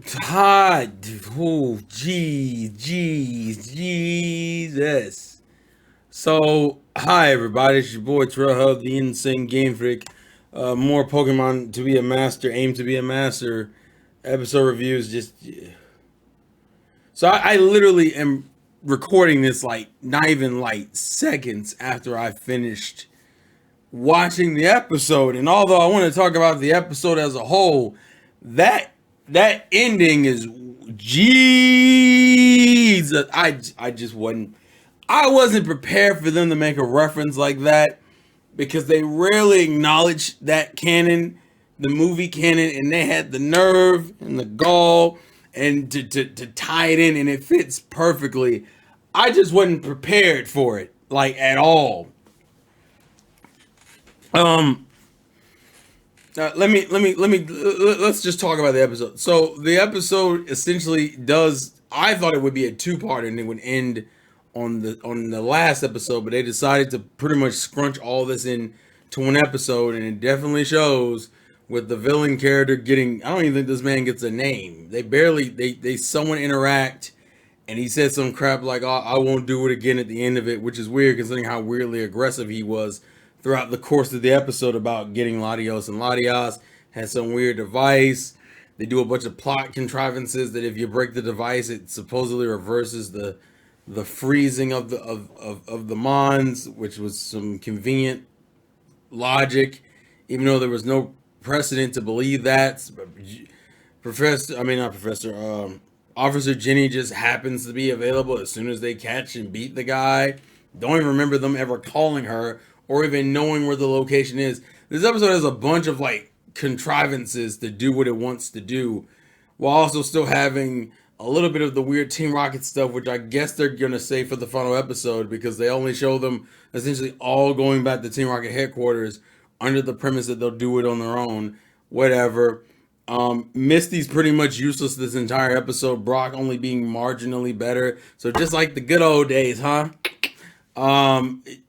Todd, oh, Jesus. So, hi everybody, it's your boy Terrell Hub, the Insane Game Freak. More Pokemon to be a master, aim to be a master. Episode reviews, just so I literally am recording this like not even like seconds after I finished watching the episode. And although I want to talk about the episode as a whole, that that ending is Jesus. I just wasn't prepared for them to make a reference like that because they rarely acknowledge that canon, the movie canon, and they had the nerve and the gall and to tie it in, and it fits perfectly. I just wasn't prepared for it like at all. Um, let's just talk about the episode. So the episode essentially does. I thought it would be a two-part and it would end on the last episode, but they decided to pretty much scrunch all this in to one episode, and it definitely shows with the villain character getting. I don't even think this man gets a name. They barely they someone interact, and he said some crap like, "Oh, I won't do it again" at the end of it, which is weird considering how weirdly aggressive he was throughout the course of the episode about getting Latios, and Latios had some weird device. They do a bunch of plot contrivances that if you break the device, it supposedly reverses the freezing of the Mons, which was some convenient logic, even though there was no precedent to believe that. Professor, I mean not Professor, Officer Jenny just happens to be available as soon as they catch and beat the guy. Don't even remember them ever calling her or even knowing where the location is. This episode has a bunch of like contrivances to do what it wants to do, while also still having a little bit of the weird Team Rocket stuff, which I guess they're gonna say for the final episode because they only show them essentially all going back to Team Rocket headquarters under the premise that they'll do it on their own. Whatever. Misty's pretty much useless this entire episode. Brock only being marginally better. So just like the good old days, huh?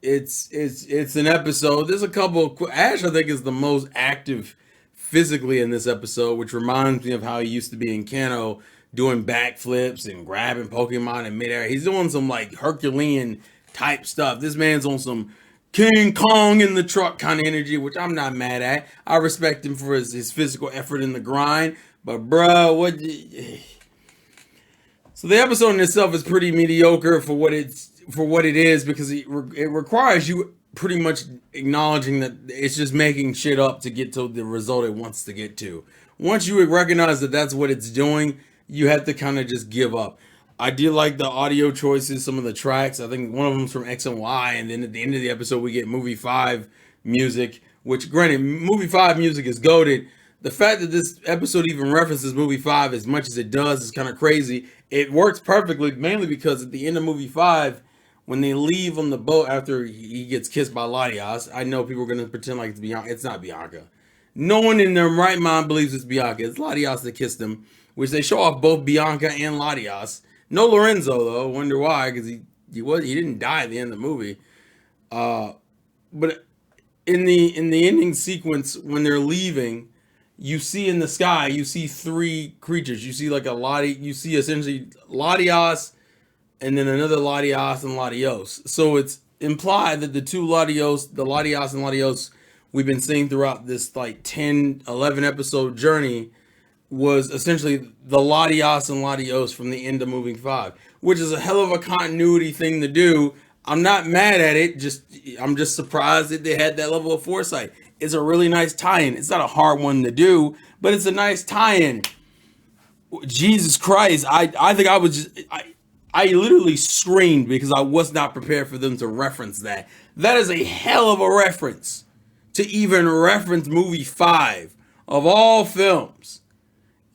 It's an episode. There's a couple of Ash I think is the most active physically in this episode, which reminds me of how he used to be in Kano, doing backflips and grabbing Pokemon in midair. He's doing some like Herculean type stuff. This man's on some King Kong in the truck kind of energy, which I'm not mad at. I respect him for his physical effort in the grind. But bro, so the episode in itself is pretty mediocre for what it is because it requires you pretty much acknowledging that it's just making shit up to get to the result it wants to get to. Once you recognize that that's what it's doing, you have to kind of just give up. I did like the audio choices, some of the tracks. I think one of them's from X and Y, and then at the end of the episode, we get Movie 5 music, which, granted, Movie 5 music is goated. The fact that this episode even references Movie 5 as much as it does is kind of crazy. It works perfectly, mainly because at the end of Movie 5, when they leave on the boat after he gets kissed by Latias, I know people are going to pretend like it's Bianca. It's not Bianca. No one in their right mind believes it's Bianca. It's Latias that kissed him, which they show off both Bianca and Latias. No Lorenzo though. Wonder why? Because he didn't die at the end of the movie. But in the ending sequence when they're leaving, you see in the sky you see three creatures. You see like a Lati. You see essentially Latias and then another Latias and Latios. So it's implied that the two Latios, the Latias and Latios we've been seeing throughout this like 10, 11 episode journey was essentially the Latias and Latios from the end of Moving 5, which is a hell of a continuity thing to do. I'm not mad at it. I'm just surprised that they had that level of foresight. It's a really nice tie-in. It's not a hard one to do, but it's a nice tie-in. Jesus Christ, I think I was just I literally screamed because I was not prepared for them to reference that. That is a hell of a reference to even reference movie 5 of all films.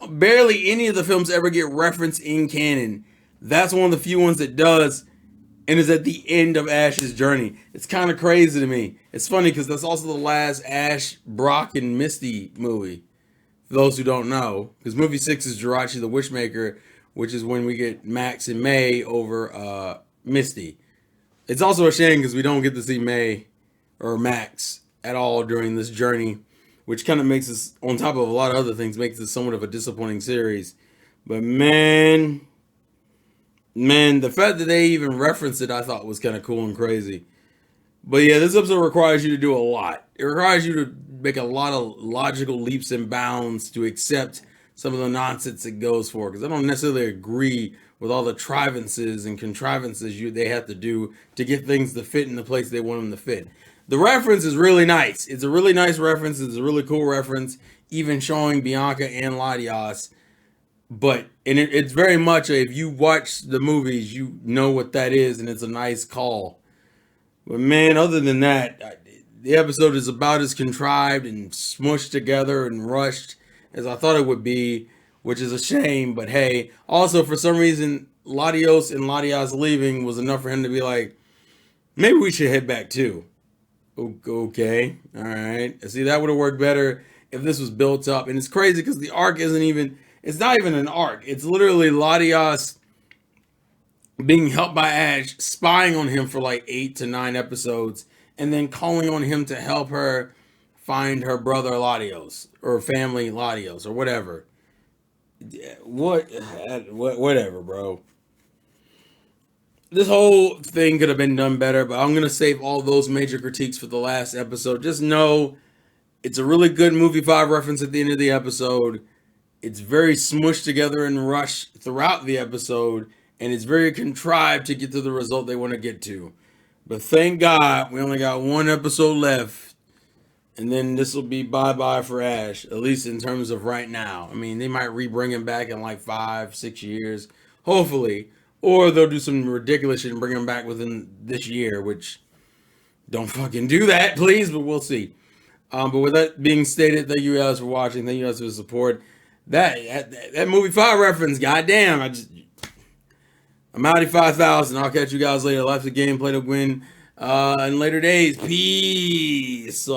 Barely any of the films ever get referenced in canon. That's one of the few ones that does and is at the end of Ash's journey. It's kind of crazy to me. It's funny because that's also the last Ash, Brock, and Misty movie. For those who don't know, because movie 6 is Jirachi the Witchmaker, which is when we get Max and May over Misty. It's also a shame because we don't get to see May or Max at all during this journey, which kind of makes us, on top of a lot of other things, makes this somewhat of a disappointing series. But man, the fact that they even referenced it, I thought was kind of cool and crazy. But yeah, this episode requires you to do a lot. It requires you to make a lot of logical leaps and bounds to accept some of the nonsense it goes for. Because I don't necessarily agree with all the trivances and contrivances they have to do to get things to fit in the place they want them to fit. The reference is really nice. It's a really nice reference. It's a really cool reference, even showing Bianca and Latias. But it's very much if you watch the movies, you know what that is, and it's a nice call. But man, other than that, the episode is about as contrived and smushed together and rushed as I thought it would be, which is a shame. But hey, also for some reason, Latios and Latias leaving was enough for him to be like, maybe we should head back too. Okay, all right. See, that would have worked better if this was built up. And it's crazy because the arc isn't even, it's not even an arc. It's literally Latias being helped by Ash, spying on him for like 8 to 9 episodes, and then calling on him to help her find her brother Latios, or family Latios, or whatever. Whatever, bro. This whole thing could have been done better, but I'm going to save all those major critiques for the last episode. Just know it's a really good movie 5 reference at the end of the episode. It's very smushed together and rushed throughout the episode, and it's very contrived to get to the result they want to get to. But thank God we only got 1 episode left, and then this will be bye-bye for Ash, at least in terms of right now. I mean, they might re-bring him back in like 5-6 years, hopefully. Or they'll do some ridiculous shit and bring him back within this year, which don't fucking do that, please, but we'll see. But with that being stated, thank you guys for watching. Thank you guys for the support. That movie 5 reference, goddamn, I'm out at 5,000. I'll catch you guys later. Life's a game, play to win. In later days, peace.